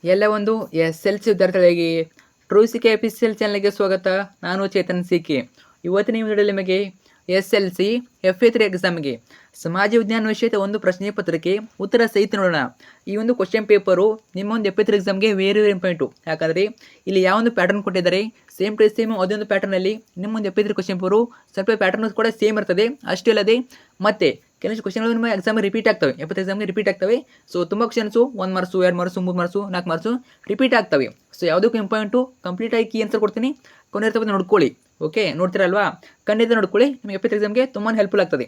ಎಲ್ಲ ಒಂದು SLC ವಿದ್ಯಾರ್ಥಿಗಳಿಗೆ ಟ್ರೂ ಸಿಕೆ FCL ಚಾನಲ್ಗೆ ಸ್ವಾಗತ. ನಾನು ಚೇತನ್ ಸಿಕೆ. ಇವತ್ತಿನ ವಿಡಿಯೋದಲ್ಲಿ ನಿಮಗೆ SLC FA3 ಎಕ್ಸಾಮ್ಗೆ ಸಮಾಜ ವಿಜ್ಞಾನ ವಿಷಯದ ಒಂದು ಪ್ರಶ್ನೆ ಪತ್ರಿಕೆ ಉತ್ತರ ಸಹಿತ ನೋಡೋಣ. ಈ ಒಂದು ಕ್ವಶನ್ ಪೇಪರು ನಿಮ್ಮ ಒಂದು FA3 ಎಕ್ಸಾಮ್ಗೆ ವೆರಿ ಇಂಪಾರ್ಟೆಂಟು. ಯಾಕಂದರೆ ಇಲ್ಲಿ ಯಾವ ಒಂದು ಪ್ಯಾಟರ್ನ್ ಕೊಟ್ಟಿದ್ದಾರೆ ಸೇಮ್ ಟು ಸೇಮ್ ಅದೊಂದು ಪ್ಯಾಟರ್ನಲ್ಲಿ ನಿಮ್ಮೊಂದು FA3 ಕ್ವಶನ್ ಪೇಪರು ಸ್ವಲ್ಪ ಪ್ಯಾಟರ್ನ್ ಕೂಡ ಸೇಮ್ ಇರ್ತದೆ. ಅಷ್ಟೇ ಅಲ್ಲದೆ ಮತ್ತೆ ಕೆಲವೊಂದು ಕ್ವಶನ್ಗಳು ನಿಮ್ಮ ಎಕ್ಸಾಮ್ ರಿಪೀಟ್ ಆಗ್ತವೆ, FA3 ಎಕ್ಸಾಮ್ಗೆ ರಿಪೀಟ್ ಆಗ್ತವೆ. ಸೊ ತುಂಬ questions 1 marks 2 marks 3 marks 4 marks repeat ಆಗ್ತವೆ. ಸೊ ಯಾವುದಕ್ಕೂ ಇಂಪಾರ್ಟೆಂಟು ಕಂಪ್ಲೀಟಾಗಿ ಕೀ ಆನ್ಸರ್ ಕೊಡ್ತೀನಿ, ಕೊನೆ ಇರ್ತವೆ ನೋಡ್ಕೊಳ್ಳಿ. ಓಕೆ, ನೋಡ್ತೀರಲ್ವಾ? ಖಂಡಿತ ನೋಡ್ಕೊಳ್ಳಿ, ನಿಮಗೆ FA3 ಎಕ್ಸಾಮ್ಗೆ ತುಂಬಾ ಹೆಲ್ಪ್ಫುಲ್ ಆಗ್ತದೆ.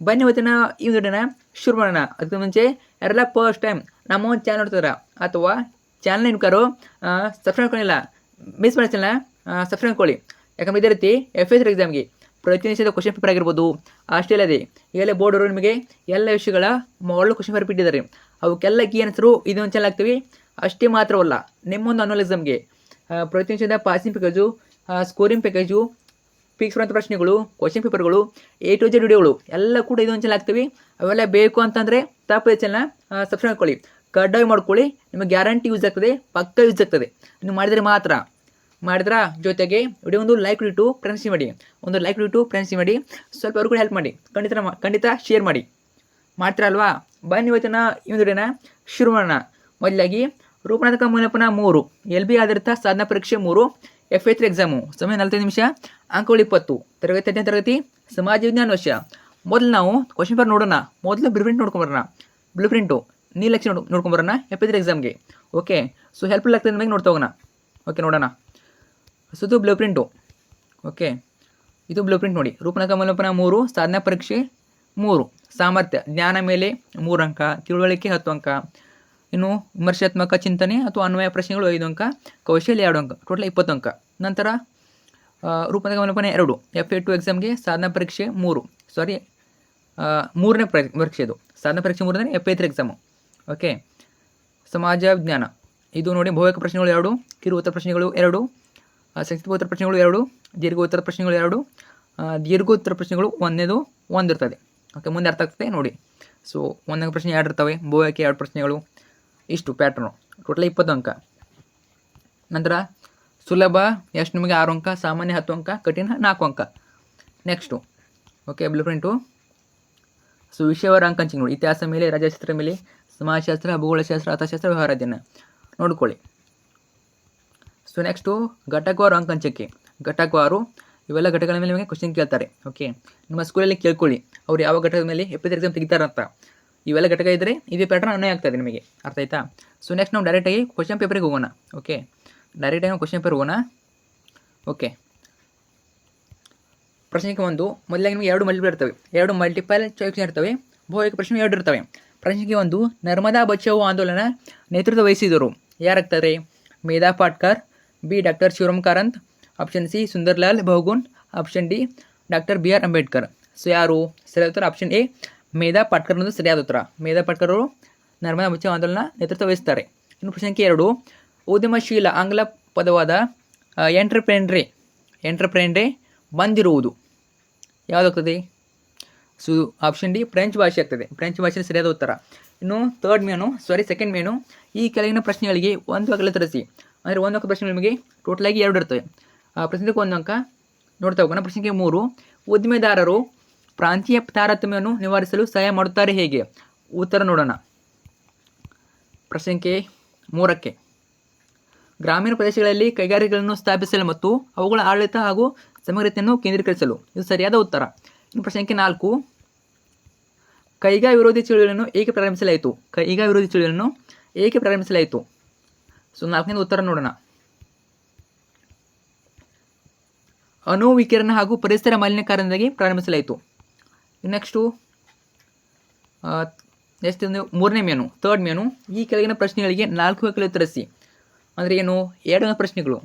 ಬನ್ನಿ ಇವತ್ತಿನ ಈ ವಿಡಿಯೋನ ಶುರು ಮಾಡೋಣ. ಅದಕ್ಕೆ ಮುಂಚೆ ಯಾರೆಲ್ಲ ಫಸ್ಟ್ ಟೈಮ್ ನಮ್ಮ ಒಂದು ಚಾನಲ್ ನೋಡ್ತಾರ ಅಥವಾ ಚಾನಲ್ ಇನ್ಕಾರು ಸಬ್ಸ್ಕ್ರೈಬ್ ಮಾಡಿಲ್ಲ, ಮಿಸ್ ಮಾಡಿ ಚಾನಲ್ನ ಸಬ್ಸ್ಕ್ರೈಬ್ ಮಾಡ್ಕೊಳ್ಳಿ. ಯಾಕಂದ್ರೆ ಇದೇ ರೀತಿ FA3 ಎಕ್ಸಾಮ್ಗೆ ಪ್ರತಿನಿತ್ಯದ ಕ್ವಶನ್ ಪೇಪರ್ ಆಗಿರ್ಬೋದು, ಅಷ್ಟೇ ಅಲ್ಲದೆ ಈಗಲೇ ಬೋರ್ಡ್ ಅವರು ನಿಮಗೆ ಎಲ್ಲ ವಿಷಯಗಳ ಮಾಡಲು ಕ್ವಶನ್ ಪೇಪರ್ ಬಿಟ್ಟಿದ್ದಾರೆ. ಅವಕ್ಕೆಲ್ಲ ಕೀ ಆನ್ಸರು ಇದೊಂದು ಚಾನಲ್ ಆಗ್ತೀವಿ. ಅಷ್ಟೇ ಮಾತ್ರವಲ್ಲ, ನಿಮ್ಮೊಂದು ಅನ್ವಲ್ ಎಕ್ಸಾಮ್ಗೆ ಪ್ರತಿನಿತ್ಯದ passing package, scoring package, fix ಬರುವಂಥ ಪ್ರಶ್ನೆಗಳು, ಕ್ವಶನ್ ಪೇಪರ್ಗಳು, A to Z ವಿಡಿಯೋಗಳು ಎಲ್ಲ ಕೂಡ ಇದೊಂದು ಚಾನಲ್ ಆಗ್ತೀವಿ. ಅವೆಲ್ಲ ಬೇಕು ಅಂತಂದರೆ ತಪ್ಪದೆ ಚಾನಲ್ನ ಸಬ್ಸ್ಕ್ರೈಬ್ ಮಾಡ್ಕೊಳ್ಳಿ, ಕಡ್ಡಾಯ ಮಾಡ್ಕೊಳ್ಳಿ. ನಿಮಗೆ ಗ್ಯಾರಂಟಿ ಯೂಸ್ ಆಗ್ತದೆ, ಪಕ್ಕ ಯೂಸ್ ಆಗ್ತದೆ. ನೀವು ಮಾಡಿದರೆ ಮಾತ್ರ. ಮಾಡಿದ್ರ ಜೊತೆಗೆ ವಿಡಿಯೋ ಒಂದು ಲೈಕ್ ಇಟ್ಟು ಫ್ರೆಂಡ್ಸ್ ಮಾಡಿ, ಒಂದು ಲೈಕ್ ಇಟ್ಟು ಫ್ರೆಂಡ್ಸ್ ಮಾಡಿ, ಸ್ವಲ್ಪ ಅವ್ರು ಕೂಡ ಹೆಲ್ಪ್ ಮಾಡಿ. ಖಂಡಿತ ಶೇರ್ ಮಾಡಿ. ಮಾಡ್ತೀರಲ್ವಾ? ಬನ್ನಿ ಇವತ್ತಿನ ಈ ಒಂದು ವಿಡಿಯೋನ ಶುರು ಮಾಡೋಣ. ಮೊದಲಾಗಿ ರೂಪನಾಟಕ ಮೂಲಪನ 3 LB ಆಧಾರಿತ ಸಾಧನಾ ಪರೀಕ್ಷೆ 3 FA3 ಎಕ್ಸಾಮು. ಸಮಯ 45 ನಿಮಿಷ, ಅಂಕಗಳು 20. ತರಗತಿ 10ನೇ ತರಗತಿ ಸಮಾಜ ವಿಜ್ಞಾನ ವಿಷಯ. ಮೊದಲು ನಾವು ಕ್ವಶನ್ ಪೇಪರ್ ನೋಡೋಣ. ಮೊದಲು ಬ್ಲೂ ಪ್ರಿಂಟ್ ನೋಡ್ಕೊಂಬರೋಣ. ಬ್ಲೂ ಪ್ರಿಂಟು ನೀಲಕ್ಷೆ ನೋಡ್ಕೊಂಬರೋಣ FA3 ಎಕ್ಸಾಮ್ಗೆ. ಓಕೆ, ಸೊ ಹೆಲ್ಪ್ಫುಲ್ ಆಗ್ತದೆ ನಿಮಗೆ, ನೋಡ್ತಾ ಹೋಗೋಣ. ಓಕೆ, ನೋಡೋಣ. ಸೊ ಇದು ಬ್ಲೂ ಪ್ರಿಂಟು. ಓಕೆ, ಇದು ಬ್ಲೂ ಪ್ರಿಂಟ್ ನೋಡಿ. ರೂಪನಾಟಕ ಮೂಲಪನ 3 ಸಾಧನಾ ಪರೀಕ್ಷೆ 3. ಸಾಮರ್ಥ್ಯ ಜ್ಞಾನ ಮೇಲೆ 3 ಅಂಕ, ತಿಳುವಳಿಕೆ 10 ಅಂಕ, ಇನ್ನು ವಿಮರ್ಶಾತ್ಮಕ ಚಿಂತನೆ ಅಥವಾ ಅನ್ವಯ ಪ್ರಶ್ನೆಗಳು 5 ಅಂಕ, ಕೌಶಲ್ಯ 2 ಅಂಕ, ಟೋಟಲ್ 20 ಅಂಕ. ನಂತರ ರೂಪನಾಟಕ ಮೂಲಪನ 2 FA2 ಎಕ್ಸಾಮ್ಗೆ ಸಾಧನಾ ಪರೀಕ್ಷೆ 3, ಸಾರಿ 3ನೇ ಪರೀಕ್ಷೆ. ಇದು ಸಾಧನಾ ಪರೀಕ್ಷೆ 3ನೇ FA3 ಎಕ್ಸಾಮು. ಓಕೆ, ಸಮಾಜ ವಿಜ್ಞಾನ ಇದು ನೋಡಿ. ಭೌತಿಕ ಪ್ರಶ್ನೆಗಳು 2, ಕಿರು ಉತ್ತರ ಪ್ರಶ್ನೆಗಳು 2, ಸಂಕ್ಷಿಪ್ತ ಉತ್ತರ ಪ್ರಶ್ನೆಗಳು 2, ದೀರ್ಘ ಉತ್ತರ ಪ್ರಶ್ನೆಗಳು 2, ದೀರ್ಘ ಉತ್ತರ ಪ್ರಶ್ನೆಗಳು 1 ಇರ್ತದೆ. ಓಕೆ, ಮುಂದೆ ಅರ್ಥ ಆಗ್ತದೆ ನೋಡಿ. ಸೊ 1 ಪ್ರಶ್ನೆ 2 ಇರ್ತವೆ, ಭೌತಿಕ 2 ಪ್ರಶ್ನೆಗಳು, ಇಷ್ಟು ಪ್ಯಾಟ್ರನು, ಟೋಟಲ್ 20 ಅಂಕ. ನಂತರ ಸುಲಭ ಎಷ್ಟು ನಿಮಗೆ 6 ಅಂಕ, ಸಾಮಾನ್ಯ 10 ಅಂಕ, ಕಠಿಣ 4 ಅಂಕ. Next okay, blue print. So ವಿಷಯವರ ಅಂಕ ಹಂಚಿಕೆ ನೋಡಿ. ಇತಿಹಾಸ ಮೇಲೆ, ರಾಜ್ಯಶಾಸ್ತ್ರ ಮೇಲೆ, ಸಮಾಜಶಾಸ್ತ್ರ, ಭೂಗೋಳಶಾಸ್ತ್ರ, ಅರ್ಥಶಾಸ್ತ್ರ, ವ್ಯವಹಾರ ಅಧ್ಯಯನ ನೋಡ್ಕೊಳ್ಳಿ. ಸೊ ನೆಕ್ಸ್ಟು ಘಟಕವಾರು ಅಂಕ ಹಂಚಿಕೆ. ಘಟಕವಾರು ಇವೆಲ್ಲ ಘಟಕಗಳ ಮೇಲೆ ನಿಮಗೆ ಕ್ವಶನ್ ಕೇಳ್ತಾರೆ. ಓಕೆ, ನಿಮ್ಮ ಸ್ಕೂಲಲ್ಲಿ ಕೇಳ್ಕೊಳ್ಳಿ ಅವ್ರು ಯಾವ ಘಟಕದ ಮೇಲೆ FA3 ಎಕ್ಸಾಮ್ ತೆಗಿತಾರಂತ. ಇವೆಲ್ಲ ಘಟಕ ಇದ್ದರೆ ಇದೇ ಪ್ಯಾಟರ್ನ್ ಅನ್ವಯ ಆಗ್ತದೆ ನಿಮಗೆ, ಅರ್ಥ ಆಯ್ತಾ? ಸೊ ನೆಕ್ಸ್ಟ್ ನಾವು ಡೈರೆಕ್ಟಾಗಿ ಕ್ವಶನ್ ಪೇಪರಿಗೆ ಹೋಗೋಣ. ಓಕೆ, ಡೈರೆಕ್ಟಾಗಿ ನಾವು ಕ್ವಶನ್ ಪೇಪರ್ ಹೋಗೋಣ. ಓಕೆ, ಪ್ರಶ್ನೆಗೆ 1 ಮೊದಲಾಗಿ ನಿಮಗೆ 2 ಮಲ್ಟಿಪಲ್ ಇರ್ತವೆ, 2 ಮಲ್ಟಿಪಲ್ ಚಾಯ್ಸ್ ಇರ್ತವೆ. ಭೌತಿಕ ಪ್ರಶ್ನೆ 2 ಇರ್ತವೆ. ಪ್ರಶ್ನೆಗೆ 1 ನರ್ಮದಾ ಬಚಾವೋ ಆಂದೋಲನ ನೇತೃತ್ವ ವಹಿಸಿದರು ಯಾರಾಗ್ತಾರೆ? Medha Patkar, B doctor Shivaram Karanth, option C Sunderlal Bahuguna, option D doctor BR Ambedkar. So ಯಾರು ಸರಿಯಾದ ಉತ್ತರ? ಆಪ್ಷನ್ A ಮೇಧಾ ಪಾಟ್ಕರ್ ಅನ್ನೋದು ಸರಿಯಾದ ಉತ್ತರ. ಮೇಧಾ ಪಾಟ್ಕರ್ ಅವರು ನರ್ಮದಾ ಬಚಾವೋ ಆಂದೋಲನ ನೇತೃತ್ವ ವಹಿಸ್ತಾರೆ. ಇನ್ನು ಪ್ರಶ್ನೆ 2 ಉದ್ಯಮಶೀಲ ಆಂಗ್ಲ ಪದವಾದ ಎಂಟ್ರಪ್ರೆನ್ರೆ ಬಂದಿರುವುದು ಯಾವುದಾಗ್ತದೆ? ಸೊ ಆಪ್ಷನ್ D ಫ್ರೆಂಚ್ ಭಾಷೆ ಆಗ್ತದೆ. ಫ್ರೆಂಚ್ ಭಾಷೆ ಸರಿಯಾದ ಉತ್ತರ. ಇನ್ನು ಸೆಕೆಂಡ್ ಮೇನು ಈ ಕೆಳಗಿನ ಪ್ರಶ್ನೆಗಳಿಗೆ 1 ಅಂಕ ತರಿಸಿ. ಅಂದರೆ 1 ಅಂಕ ಪ್ರಶ್ನೆಗಳು ನಿಮಗೆ ಟೋಟಲಾಗಿ 2 ಇರ್ತವೆ. ಪ್ರಶ್ನೆಗೆ 1 ಅಂಕ. ನೋಡ್ತಾ ಹೋಗೋಣ. ಪ್ರಶ್ನೆಗೆ 3 ಉದ್ದಿಮೆದಾರರು ಪ್ರಾಂತೀಯ ತಾರತಮ್ಯವನ್ನು ನಿವಾರಿಸಲು ಸಹಾಯ ಮಾಡುತ್ತಾರೆ ಹೇಗೆ? ಉತ್ತರ ನೋಡೋಣ. ಪ್ರಶ್ನೆಗೆ 3ಕ್ಕೆ ಗ್ರಾಮೀಣ ಪ್ರದೇಶಗಳಲ್ಲಿ ಕೈಗಾರಿಕೆಗಳನ್ನು ಸ್ಥಾಪಿಸಲು ಮತ್ತು ಅವುಗಳ ಆಡಳಿತ ಹಾಗೂ ಸಮಗ್ರತೆಯನ್ನು ಕೇಂದ್ರೀಕರಿಸಲು. ಇದು ಸರಿಯಾದ ಉತ್ತರ. ಇನ್ನು ಪ್ರಶ್ನೆಗೆ 4 ಕೈಗಾ ವಿರೋಧಿ ಚಳುವಳಿಯನ್ನು ಏಕೆ ಪ್ರಾರಂಭಿಸಲಾಯಿತು? ಸೊ 4ನೇ ಉತ್ತರ ನೋಡೋಣ. ಅಣು ವಿಕಿರಣ ಹಾಗೂ ಪರಿಸರ ಮಾಲಿನ್ಯ ಕಾರಣದಿಂದಾಗಿ ಪ್ರಾರಂಭಿಸಲಾಯಿತು. ನೆಕ್ಸ್ಟು ಎಷ್ಟು 3ನೇ ಮೇನು, ಥರ್ಡ್ ಮೇನು ಈ ಕೆಳಗಿನ ಪ್ರಶ್ನೆಗಳಿಗೆ 4 ಅಂಕ ಉತ್ತರಿಸಿ. ಅಂದರೆ ಏನು? 2 ಅಂಕ ಪ್ರಶ್ನೆಗಳು,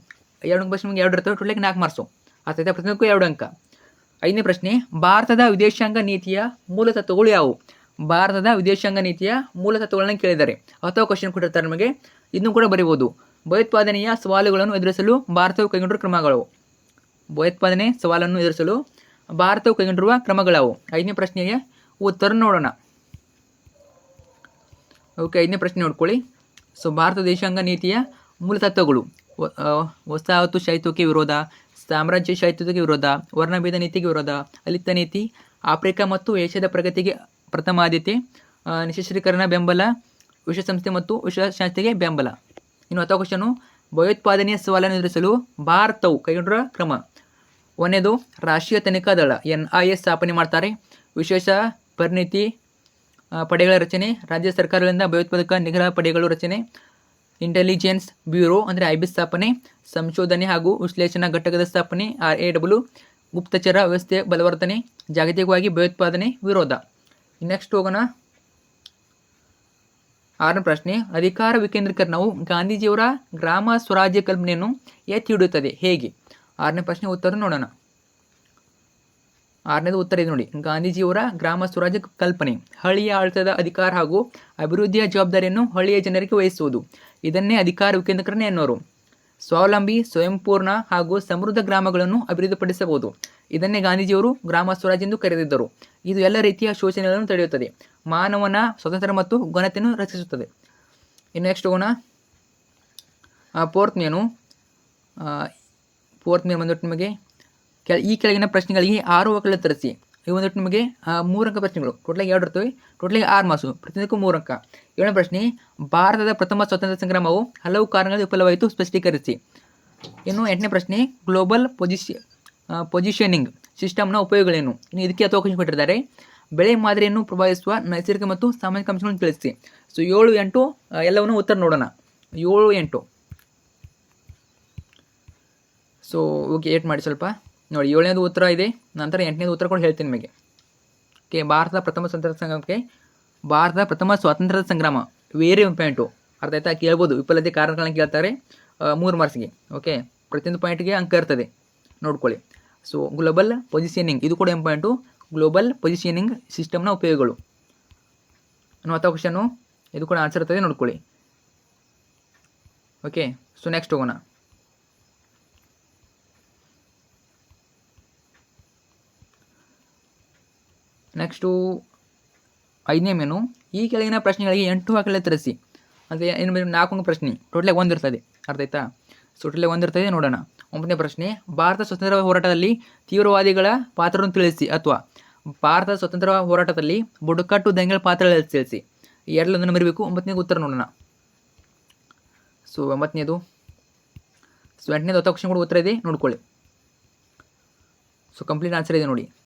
2 ಅಂಕ ಪ್ರಶ್ನೆಗೆ 2 ಇರ್ತವೆ, ಟೋಟಲಾಗಿ 4 ಮಾರ್ಕ್ಸು. ಅರ್ಥಾಯ್ತಾ? ಪ್ರಶ್ನೆಗೂ 2 ಅಂಕ. 5ನೇ ಪ್ರಶ್ನೆ ಭಾರತದ ವಿದೇಶಾಂಗ ನೀತಿಯ ಮೂಲ ತತ್ವಗಳು ಯಾವುವು? ಭಾರತದ ವಿದೇಶಾಂಗ ನೀತಿಯ ಮೂಲ ತತ್ವಗಳನ್ನು ಕೇಳಿದ್ದಾರೆ ಅಥವಾ ಕ್ವಶನ್ ಕೊಟ್ಟಿರ್ತಾರೆ ನಮಗೆ. ಇದನ್ನು ಕೂಡ ಬರೀಬೋದು. ಭಯೋತ್ಪಾದನೆಯ ಸವಾಲುಗಳನ್ನು ಎದುರಿಸಲು ಭಾರತವು ಕೈಗೊಂಡಿರುವ ಕ್ರಮಗಳು. ಭಯೋತ್ಪಾದನೆ ಸವಾಲನ್ನು ಎದುರಿಸಲು ಭಾರತವು ಕೈಗೊಂಡಿರುವ ಕ್ರಮಗಳವು. 5ನೇ ಪ್ರಶ್ನೆಗೆ ಉತ್ತರ ನೋಡೋಣ. ಓಕೆ, 5ನೇ ಪ್ರಶ್ನೆ ನೋಡ್ಕೊಳ್ಳಿ. ಸೊ ಭಾರತ ದೇಶಾಂಗ ನೀತಿಯ ಮೂಲ ತತ್ವಗಳು ವಸಾಹತುಶಾಹಿತ್ವಕ್ಕೆ ವಿರೋಧ, ಸಾಮ್ರಾಜ್ಯಶಾಹಿತ್ವಕ್ಕೆ ವಿರೋಧ, ವರ್ಣಭೇದ ನೀತಿಗೆ ವಿರೋಧ, ಅಲಿಪ್ತ ನೀತಿ, ಆಫ್ರಿಕಾ ಮತ್ತು ಏಷ್ಯಾದ ಪ್ರಗತಿಗೆ ಪ್ರಥಮ ಆದ್ಯತೆ, ನಿಶಸ್ತ್ರೀಕರಣ ಬೆಂಬಲ, ವಿಶ್ವಸಂಸ್ಥೆ ಮತ್ತು ವಿಶ್ವಶಾಂತಿಗೆ ಬೆಂಬಲ. ಇನ್ನು 10 ಕ್ವಶನು, ಭಯೋತ್ಪಾದನೆಯ ಸವಾಲನ್ನು ಎದುರಿಸಲು ಭಾರತವು ಕೈಗೊಂಡಿರುವ ಕ್ರಮ. ಒಂದನೇದು ರಾಷ್ಟ್ರೀಯ ತನಿಖಾ ದಳ NIA ಸ್ಥಾಪನೆ ಮಾಡ್ತಾರೆ. ವಿಶೇಷ ಪರಿಣಿತಿ ಪಡೆಗಳ ರಚನೆ, ರಾಜ್ಯ ಸರ್ಕಾರಗಳಿಂದ ಭಯೋತ್ಪಾದಕ ನಿಗ್ರಹ ಪಡೆಗಳು ರಚನೆ, ಇಂಟೆಲಿಜೆನ್ಸ್ ಬ್ಯೂರೋ ಅಂದರೆ IB ಸ್ಥಾಪನೆ, ಸಂಶೋಧನೆ ಹಾಗೂ ವಿಶ್ಲೇಷಣಾ ಘಟಕದ ಸ್ಥಾಪನೆ RAW, ಗುಪ್ತಚರ ವ್ಯವಸ್ಥೆ ಬಲವರ್ಧನೆ, ಜಾಗತಿಕವಾಗಿ ಭಯೋತ್ಪಾದನೆ ವಿರೋಧ. ನೆಕ್ಸ್ಟ್ ಹೋಗೋಣ 6ನೇ ಪ್ರಶ್ನೆ, ಅಧಿಕಾರ ವಿಕೇಂದ್ರೀಕರಣವು ಗಾಂಧೀಜಿಯವರ ಗ್ರಾಮ ಸ್ವರಾಜ್ಯ ಕಲ್ಪನೆಯನ್ನು ಎತ್ತಿ ಹಿಡಿಯುತ್ತದೆ ಹೇಗೆ? 6ನೇ ಪ್ರಶ್ನೆ ಉತ್ತರ ನೋಡೋಣ. 6ನೇದು ಉತ್ತರ ಇದೆ ನೋಡಿ, ಗಾಂಧೀಜಿಯವರ ಗ್ರಾಮ ಸ್ವರಾಜ್ಯ ಕಲ್ಪನೆ ಹಳ್ಳಿಯ ಆಡಳಿತದ ಅಧಿಕಾರ ಹಾಗೂ ಅಭಿವೃದ್ಧಿಯ ಜವಾಬ್ದಾರಿಯನ್ನು ಹಳ್ಳಿಯ ಜನರಿಗೆ ವಹಿಸುವುದು. ಇದನ್ನೇ ಅಧಿಕಾರ ವಿಕೇಂದ್ರೀಕರಣ ಎನ್ನುವರು. ಸ್ವಾವಲಂಬಿ, ಸ್ವಯಂಪೂರ್ಣ ಹಾಗೂ ಸಮೃದ್ಧ ಗ್ರಾಮಗಳನ್ನು ಅಭಿವೃದ್ಧಿಪಡಿಸಬಹುದು. ಇದನ್ನೇ ಗಾಂಧೀಜಿಯವರು ಗ್ರಾಮ ಸ್ವರಾಜ್ಯ ಎಂದು ಕರೆದಿದ್ದರು. ಇದು ಎಲ್ಲ ರೀತಿಯ ಶೋಷಣೆಗಳನ್ನು ತಡೆಯುತ್ತದೆ, ಮಾನವನ ಸ್ವತಂತ್ರ ಮತ್ತು ಘನತೆಯನ್ನು ರಕ್ಷಿಸುತ್ತದೆ. ಇನ್ನು ನೆಕ್ಸ್ಟ್ ಹೋಗೋಣ 4th ಮೇನು ಬಂದ್ಬಿಟ್ಟು ನಿಮಗೆ ಈ ಕೆಳಗಿನ ಪ್ರಶ್ನೆಗಳಿಗೆ 6 ವಾಕ್ಯಗಳು ತರಿಸಿ. ಇವು ಬಂದ್ಬಿಟ್ಟು ನಿಮಗೆ 3 ಅಂಕ ಪ್ರಶ್ನೆಗಳು. ಟೋಟಲಾಗಿ 2 ಇರ್ತವೆ. ಟೋಟಲಾಗಿ 6 ಮಾರ್ಕ್ಸು, ಪ್ರತಿಯೊಂದಕ್ಕೂ 3 ಅಂಕ. 7ನೇ ಪ್ರಶ್ನೆ, ಭಾರತದ ಪ್ರಥಮ ಸ್ವಾತಂತ್ರ್ಯ ಸಂಗ್ರಾಮವು ಹಲವು ಕಾರಣಗಳಿಂದ ವಿಫಲವಾಯಿತು, ಸ್ಪಷ್ಟೀಕರಿಸಿ. ಇನ್ನು 8ನೇ ಪ್ರಶ್ನೆ, ಗ್ಲೋಬಲ್ ಪೊಸಿಷನಿಂಗ್ ಸಿಸ್ಟಮ್ನ ಉಪಯೋಗಗಳೇನು? ಇನ್ನು ಇದಕ್ಕೆ 10 ಕ್ವಶನ್ ಕೊಟ್ಟಿದ್ದಾರೆ. ಬೆಳೆ ಮಾದರಿಯನ್ನು ಪ್ರಭಾವಿಸುವ ನೈಸರ್ಗಿಕ ಮತ್ತು ಸಾಮಾಜಿಕ ಅಂಶಗಳನ್ನು ತಿಳಿಸಿ. ಸೊ 7, 8 ಎಲ್ಲವನ್ನೂ ಉತ್ತರ ನೋಡೋಣ. 7, 8 ಸೊ ಓಕೆ, 8 ಮಾಡಿ ಸ್ವಲ್ಪ ನೋಡಿ. 7ನೇದು ಉತ್ತರ ಇದೆ, ನಂತರ 8ನೇದು ಉತ್ತರ ಕೂಡ ಹೇಳ್ತೀನಿ ನಿಮಗೆ. ಓಕೆ, ಭಾರತದ ಪ್ರಥಮ ಸ್ವಾತಂತ್ರ್ಯದ ಸಂಗ್ರಾಮ ವೇರಿ ಪಾಯಿಂಟು ಅರ್ಥ ಆಯ್ತಾ? ಕೇಳ್ಬೋದು, ವಿಫಲತೆ ಕಾರಣಗಳನ್ನ ಕೇಳ್ತಾರೆ 3 ಮಾರ್ಕ್ಸ್ಗೆ. ಓಕೆ, ಪ್ರತಿಯೊಂದು ಪಾಯಿಂಟ್ಗೆ ಅಂಕ ಇರ್ತದೆ, ನೋಡ್ಕೊಳ್ಳಿ. ಸೊ ಗ್ಲೋಬಲ್ ಪೊಸಿಷನಿಂಗ್ ಇದು ಕೂಡ ಇಂಪಾರ್ಟೆಂಟು, ಗ್ಲೋಬಲ್ ಪೊಸಿಷನಿಂಗ್ ಸಿಸ್ಟಮ್ನ ಉಪಯೋಗಗಳು. 10 ಕ್ವಶನು, ಇದು ಕೂಡ ಆನ್ಸರ್ ಇರ್ತದೆ, ನೋಡ್ಕೊಳ್ಳಿ. ಓಕೆ, ಸೊ ನೆಕ್ಸ್ಟ್ ಹೋಗೋಣ. ನೆಕ್ಸ್ಟು 5ನೇ ಮೇನು, ಈ ಕೆಳಗಿನ ಪ್ರಶ್ನೆಗಳಿಗೆ 8 ವಾಕ್ಯಗಳಲ್ಲಿ ತರಿಸಿ. ಅಂದರೆ ಏನು 4 ಪ್ರಶ್ನೆ, ಟೋಟಲಾಗಿ 1 ಇರ್ತದೆ, ಅರ್ಥ ಆಯ್ತಾ? ಸೊ ಟೋಟಲಾಗಿ 1 ಇರ್ತದೆ, ನೋಡೋಣ. 9ನೇ ಪ್ರಶ್ನೆ, ಭಾರತ ಸ್ವತಂತ್ರ ಹೋರಾಟದಲ್ಲಿ ತೀವ್ರವಾದಿಗಳ ಪಾತ್ರವನ್ನು ತಿಳಿಸಿ, ಅಥವಾ ಭಾರತ ಸ್ವತಂತ್ರ ಹೋರಾಟದಲ್ಲಿ ಬುಡಕಟ್ಟು ದಂಗೆಗಳ ಪಾತ್ರ ತಿಳಿಸಿ. ಈ ಎರಡನ್ನು ಬರಬೇಕು. 9ನೇದು ಉತ್ತರ ನೋಡೋಣ. ಸೊ 9ನೇದು, ಸೊ 8ನೇದು 10 ಕ್ವಶನ್ ಕೂಡ ಉತ್ತರ ಇದೆ, ನೋಡ್ಕೊಳ್ಳಿ. ಸೊ ಕಂಪ್ಲೀಟ್ ಆನ್ಸರ್ ಇದೆ ನೋಡಿ.